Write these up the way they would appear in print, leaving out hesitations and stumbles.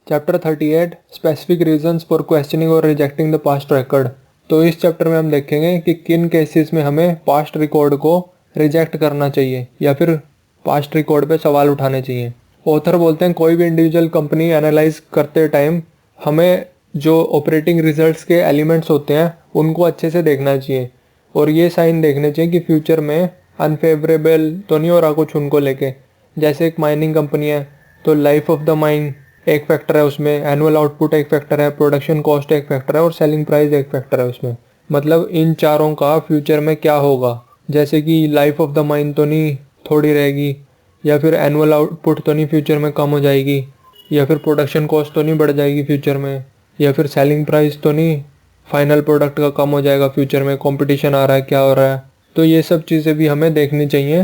Chapter 38 specific reasons for questioning और rejecting the past record. तो इस चैप्टर में हम देखेंगे कि किन केसेस में हमें पास्ट रिकॉर्ड को रिजेक्ट करना चाहिए या फिर पास्ट रिकॉर्ड पे सवाल उठाने चाहिए। ऑथर बोलते हैं कोई भी इंडिविजुअल कंपनी एनालाइज करते टाइम हमें जो ऑपरेटिंग रिजल्ट्स के एलिमेंट्स होते हैं उनको अच्छे से देखना चाहिए और ये साइन देखने चाहिए कि फ्यूचर में अनफेवरेबल तो नहीं हो रहा कुछ उनको लेके। जैसे एक माइनिंग कंपनी है तो लाइफ ऑफ द माइन एक फैक्टर है उसमें, एनुअल आउटपुट एक फैक्टर है, प्रोडक्शन कॉस्ट एक फैक्टर है और सेलिंग प्राइस एक फैक्टर है उसमें। मतलब इन चारों का फ्यूचर में क्या होगा, जैसे कि लाइफ ऑफ द माइन तो नहीं थोड़ी रहेगी, या फिर एनुअल आउटपुट तो नहीं फ्यूचर में कम हो जाएगी, या फिर प्रोडक्शन कॉस्ट तो नहीं बढ़ जाएगी फ्यूचर में, या फिर सेलिंग प्राइस तो नहीं फाइनल प्रोडक्ट का कम हो जाएगा फ्यूचर में, कंपटीशन आ रहा है, क्या हो रहा है। तो ये सब चीज़ें भी हमें देखनी चाहिए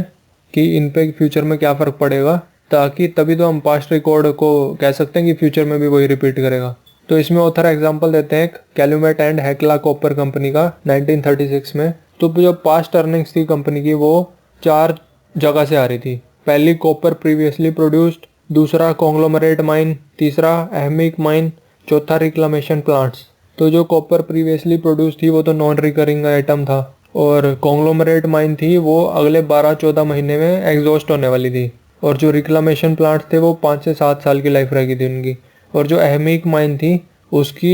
कि इन पे फ्यूचर में क्या फ़र्क पड़ेगा, ताकि तभी तो हम पास्ट रिकॉर्ड को कह सकते हैं कि फ्यूचर में भी वही रिपीट करेगा। तो इसमें ऑथर एग्जांपल देते हैं कैलुमेट एंड हेक्ला कॉपर कंपनी का 1936 में। तो जो पास्ट अर्निंग्स थी कंपनी की वो 4 जगह से आ रही थी। पहली कॉपर प्रीवियसली प्रोड्यूस्ड, दूसरा कॉन्ग्लोमरेट माइन, तीसरा अहमिक माइन, चौथा रिक्लामेशन प्लांट्स। तो जो कॉपर प्रीवियसली प्रोड्यूस थी वो तो नॉन रिकरिंग आइटम था और कॉन्ग्लोमरेट माइन थी वो अगले 12-14 महीने में एग्जॉस्ट होने वाली थी, और जो रिक्लामेशन प्लांट्स थे वो 5 से 7 साल की लाइफ रहेगी थी उनकी। और जो अहमिक माइन थी उसकी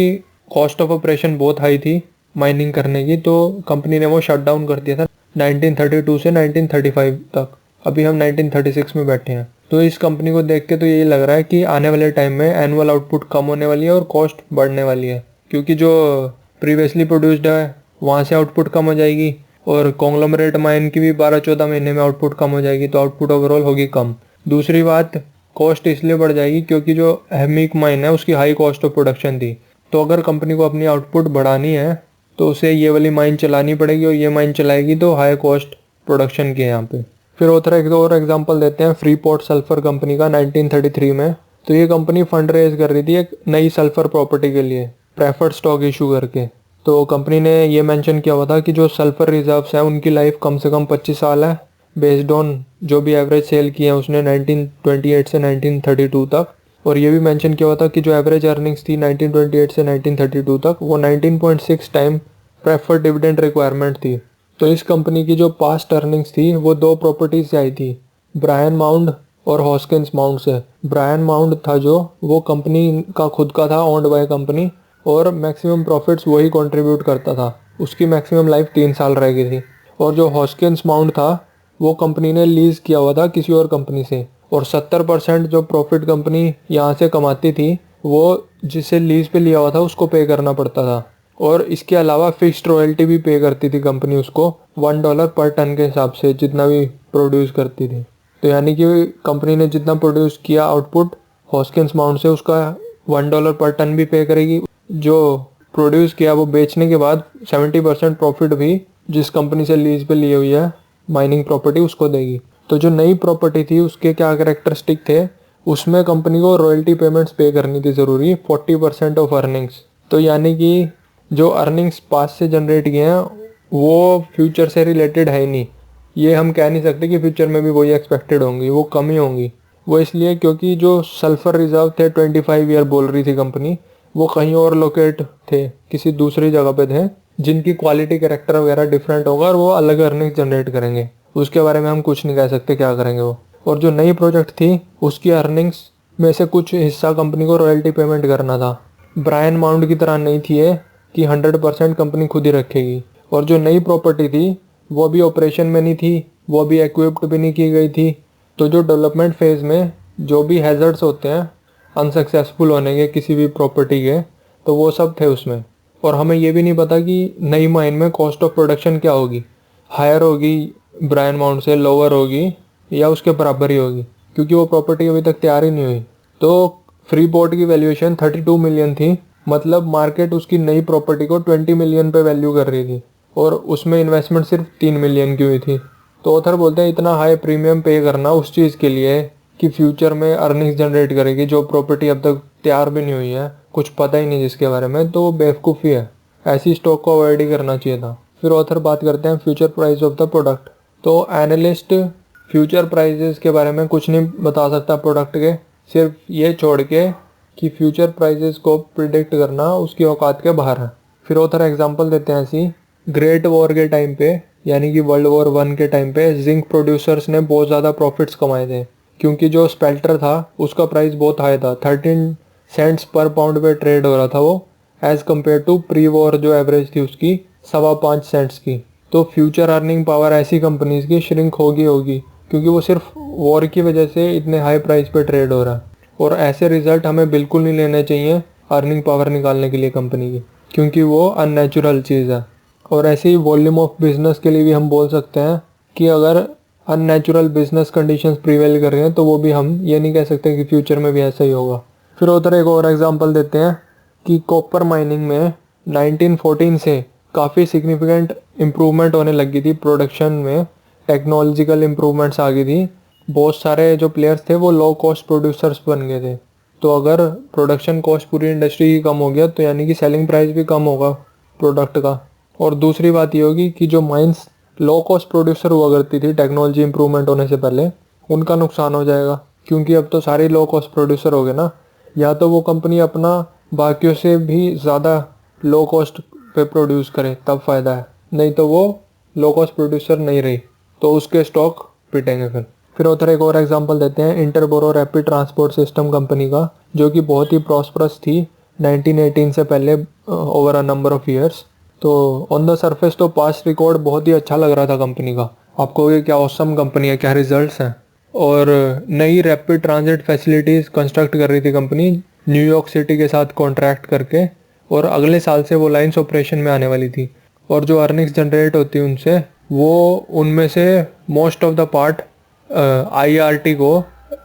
कॉस्ट ऑफ ऑपरेशन बहुत हाई थी माइनिंग करने की, तो कंपनी ने वो शट डाउन कर दिया था 1932 से 1935 तक। अभी हम 1936 में बैठे हैं। तो इस कंपनी को देख के तो यही लग रहा है कि आने वाले टाइम में एनुअल आउटपुट कम होने वाली है और कॉस्ट बढ़ने वाली है, क्योंकि जो प्रीवियसली प्रोड्यूस्ड है वहाँ से आउटपुट कम हो जाएगी और कॉन्ग्लोमरेट माइन की भी 12-14 महीने में आउटपुट कम हो जाएगी, तो आउटपुट ओवरऑल होगी कम। दूसरी बात, कॉस्ट इसलिए बढ़ जाएगी क्योंकि जो अहमिक माइन है उसकी हाई कॉस्ट ऑफ प्रोडक्शन थी। तो अगर कंपनी को अपनी आउटपुट बढ़ानी है तो उसे ये वाली माइन चलानी पड़ेगी और ये माइन चलाएगी तो हाई कॉस्ट प्रोडक्शन की है यहाँ पे। फिर ऑथर एक और एग्जांपल देते हैं फ्रीपोर्ट सल्फर कंपनी का 1933 में। तो ये कंपनी फंड रेज कर रही थी एक नई सल्फर प्रॉपर्टी के लिए प्रेफर्ड स्टॉक इशू करके। तो कंपनी ने ये मेंशन किया हुआ था कि जो सल्फर रिजर्व्स हैं उनकी लाइफ कम से कम 25 साल है, बेस्ड ऑन जो भी एवरेज सेल की है उसने 1928 से 1932 तक। और ये भी मेंशन किया हुआ था कि जो एवरेज अर्निंग्स थी 1928 से 1932 तक वो 19.6 टाइम प्रेफर्ड डिविडेंड रिक्वायरमेंट थी। तो इस कंपनी की जो पास्ट अर्निंग्स थी वो 2 प्रॉपर्टीज से आई थी, ब्रायन माउंड और हॉस्किंस माउंड से। ब्रायन माउंड था जो वो कंपनी का खुद का था, ओन्ड बाय कंपनी, और मैक्सिमम प्रॉफिट्स वही कंट्रीब्यूट करता था। उसकी मैक्सिमम लाइफ 3 साल रह गई थी। और जो हॉस्किंस माउंड था वो कंपनी ने लीज किया हुआ था किसी और कंपनी से, और 70% जो प्रॉफिट कंपनी यहाँ से कमाती थी वो जिसे लीज पे लिया हुआ था उसको पे करना पड़ता था। और इसके अलावा फिक्स्ड रॉयल्टी भी पे करती थी कंपनी उसको $1 पर टन के हिसाब से जितना भी प्रोड्यूस करती थी। तो यानी कि कंपनी ने जितना प्रोड्यूस किया आउटपुट हॉस्किंस माउंट से उसका $1 पर टन भी पे करेगी। जो प्रोड्यूस किया वो बेचने के बाद 70% प्रॉफिट भी जिस कंपनी से लीज पे ली हुई है माइनिंग प्रॉपर्टी उसको देगी। तो जो नई प्रॉपर्टी थी उसके क्या कैरेक्टरिस्टिक थे, उसमें कंपनी को रॉयल्टी पेमेंट्स पे करनी थी ज़रूरी 40% ऑफ अर्निंग्स। तो यानी कि जो अर्निंग्स पास से जनरेट किए हैं वो फ्यूचर से रिलेटेड है ही नहीं। ये हम कह नहीं सकते कि फ्यूचर में भी वही एक्सपेक्टेड होंगी, वो कम ही होंगी। वो इसलिए क्योंकि जो सल्फर रिजर्व थे 25 ईयर बोल रही थी कंपनी, वो कहीं और लोकेट थे, किसी दूसरी जगह पे थे, जिनकी क्वालिटी कैरेक्टर वगैरह डिफरेंट होगा और वो अलग अर्निंग्स जनरेट करेंगे। उसके बारे में हम कुछ नहीं कह सकते क्या करेंगे वो। और जो नई प्रोजेक्ट थी उसकी अर्निंग्स में से कुछ हिस्सा कंपनी को रॉयल्टी पेमेंट करना था। ब्रायन माउंड की तरह नहीं थी ये कि 100% कंपनी खुद ही रखेगी। और जो नई प्रॉपर्टी थी वो भी ऑपरेशन में नहीं थी, वो भी इक्विप्ड भी नहीं की गई थी। तो जो डेवलपमेंट फेज़ में जो भी हैज़र्ड्स होते हैं अनसक्सेसफुल होने के किसी भी प्रॉपर्टी के, तो वो सब थे उसमें। और हमें ये भी नहीं पता कि नई माइन में कॉस्ट ऑफ प्रोडक्शन क्या होगी, हायर होगी ब्रायन माउंट से, लोअर होगी या उसके बराबर ही होगी, क्योंकि वो प्रॉपर्टी अभी तक तैयार ही नहीं हुई। तो फ्रीपोर्ट की वैल्यूएशन 32 मिलियन थी, मतलब मार्केट उसकी नई प्रॉपर्टी को 20 मिलियन पे वैल्यू कर रही थी और उसमें इन्वेस्टमेंट सिर्फ 3 मिलियन की हुई थी। तो ऑथर बोलते हैं इतना हाई प्रीमियम पे करना उस चीज़ के लिए कि फ्यूचर में अर्निंग्स जनरेट करेगी, जो प्रॉपर्टी अब तक तैयार भी नहीं हुई है, कुछ पता ही नहीं जिसके बारे में, तो वो बेवकूफ़ी है। ऐसी स्टॉक को अवॉइड ही करना चाहिए था। फिर ऑथर बात करते हैं future price of the product. तो एनालिस्ट फ्यूचर प्राइजेस के बारे में कुछ नहीं बता सकता प्रोडक्ट के, सिर्फ ये छोड़ के कि फ्यूचर प्राइसेस को प्रिडिक्ट करना उसकी औकात के बाहर है। फिर ऑथर एग्जांपल देते हैं ऐसी, ग्रेट वॉर के टाइम पे यानी कि वर्ल्ड वॉर 1 के टाइम पे जिंक प्रोड्यूसर्स ने बहुत ज़्यादा प्रॉफिट्स कमाए थे, क्योंकि जो स्पेल्टर था उसका प्राइस बहुत हाई था, 13 सेंट्स पर पाउंड पे ट्रेड हो रहा था वो, as compare to pre war जो एवरेज थी उसकी 5.25 सेंट्स की। तो फ्यूचर अर्निंग पावर ऐसी कंपनीज की श्रिंक होगी क्योंकि वो सिर्फ वॉर की वजह से इतने हाई प्राइस पे ट्रेड हो रहा है। और ऐसे रिजल्ट हमें बिल्कुल नहीं लेने चाहिए अर्निंग पावर निकालने के लिए कंपनी की, क्योंकि वो अननेचुरल चीज़ है। और ऐसे ही वॉल्यूम ऑफ बिजनेस के लिए भी हम बोल सकते हैं कि अगर अननेचुरल बिजनेस कंडीशंस प्रिवेल कर रहे हैं तो वो भी हम ये नहीं कह सकते कि फ्यूचर में भी ऐसा ही होगा। फिर उधर एक और एग्जांपल देते हैं कि कॉपर माइनिंग में 1914 से काफ़ी सिग्निफिकेंट इम्प्रूवमेंट होने लगी थी प्रोडक्शन में, टेक्नोलॉजिकल इम्प्रूवमेंट्स आ गई थी, बहुत सारे जो प्लेयर्स थे वो लो कॉस्ट प्रोड्यूसर्स बन गए थे। तो अगर प्रोडक्शन कॉस्ट पूरी इंडस्ट्री की कम हो गया तो यानी कि सेलिंग प्राइस भी कम होगा प्रोडक्ट का। और दूसरी बात ये होगी कि जो माइंस लो कॉस्ट प्रोड्यूसर हुआ करती थी टेक्नोलॉजी इंप्रूवमेंट होने से पहले, उनका नुकसान हो जाएगा, क्योंकि अब तो सारे लो कॉस्ट प्रोड्यूसर हो गए ना। या तो वो कंपनी अपना बाकियों से भी ज़्यादा लो कॉस्ट पे प्रोड्यूस करे तब फ़ायदा है, नहीं तो वो लो कॉस्ट प्रोड्यूसर नहीं रही तो उसके स्टॉक पिटेंगे। फिर उधर एक और एग्जांपल देते हैं इंटरबोरो रैपिड ट्रांसपोर्ट सिस्टम कंपनी का, जो कि बहुत ही प्रॉस्परस थी 1918 से पहले over a number of years. तो ऑन द सरफेस तो पास्ट रिकॉर्ड बहुत ही अच्छा लग रहा था कंपनी का, आपको ये क्या ऑसम कंपनी है, क्या रिजल्ट्स हैं। और नई रैपिड ट्रांजिट फैसिलिटीज़ कंस्ट्रक्ट कर रही थी कंपनी न्यूयॉर्क सिटी के साथ कॉन्ट्रैक्ट करके, और अगले साल से वो लाइन्स ऑपरेशन में आने वाली थी। और जो अर्निंग्स जनरेट होती है उनसे, वो उनमें से most of the part IRT को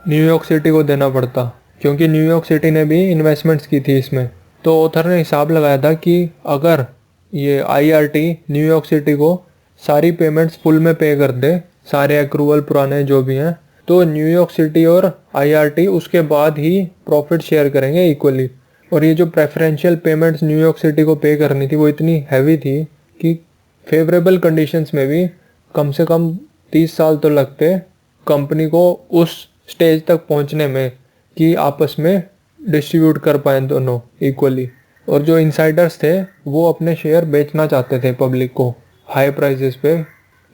न्यूयॉर्क सिटी को देना पड़ता, क्योंकि न्यूयॉर्क सिटी ने भी इन्वेस्टमेंट्स की थी इसमें। तो ऑथर ने हिसाब लगाया था कि अगर ये आईआरटी न्यूयॉर्क सिटी को सारी पेमेंट्स फुल में पे कर दे, सारे एक्रूवल पुराने जो भी हैं, तो न्यूयॉर्क सिटी और आईआरटी उसके बाद ही प्रॉफिट शेयर करेंगे इक्वली। और ये जो प्रेफरेंशियल पेमेंट्स न्यूयॉर्क सिटी को पे करनी थी वो इतनी हैवी थी कि फेवरेबल कंडीशंस में भी कम से कम 30 साल तो लगते कंपनी को उस स्टेज तक पहुंचने में कि आपस में डिस्ट्रीब्यूट कर पाए दोनों इक्वली। और जो इनसाइडर्स थे वो अपने शेयर बेचना चाहते थे पब्लिक को हाई प्राइसेस पे,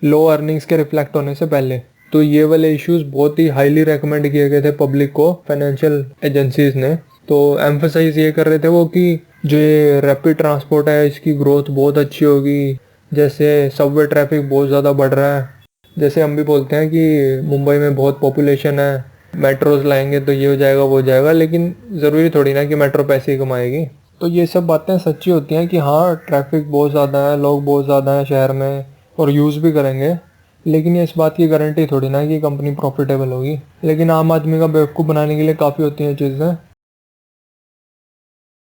लो अर्निंग्स के रिफ्लेक्ट होने से पहले। तो ये वाले इश्यूज बहुत ही हाईली रेकमेंड किए गए थे पब्लिक को फाइनेंशियल एजेंसीज ने। तो एम्फसाइज ये कर रहे थे वो कि जो ये रैपिड ट्रांसपोर्ट है इसकी ग्रोथ बहुत अच्छी होगी, जैसे सबवे ट्रैफिक बहुत ज़्यादा बढ़ रहा है, जैसे हम भी बोलते हैं कि मुंबई में बहुत पॉपुलेशन है, मेट्रोज लाएंगे तो ये हो जाएगा वो हो जाएगा, लेकिन ज़रूरी थोड़ी ना कि मेट्रो पैसे ही कमाएगी। तो ये सब बातें सच्ची होती हैं कि हाँ ट्रैफिक बहुत ज़्यादा है, लोग बहुत ज़्यादा हैं शहर में और यूज़ भी करेंगे, लेकिन ये इस बात की गारंटी थोड़ी ना कि कंपनी प्रॉफिटेबल होगी। लेकिन आम आदमी का बेवकूफ़ बनाने के लिए काफ़ी होती हैं चीज़ें।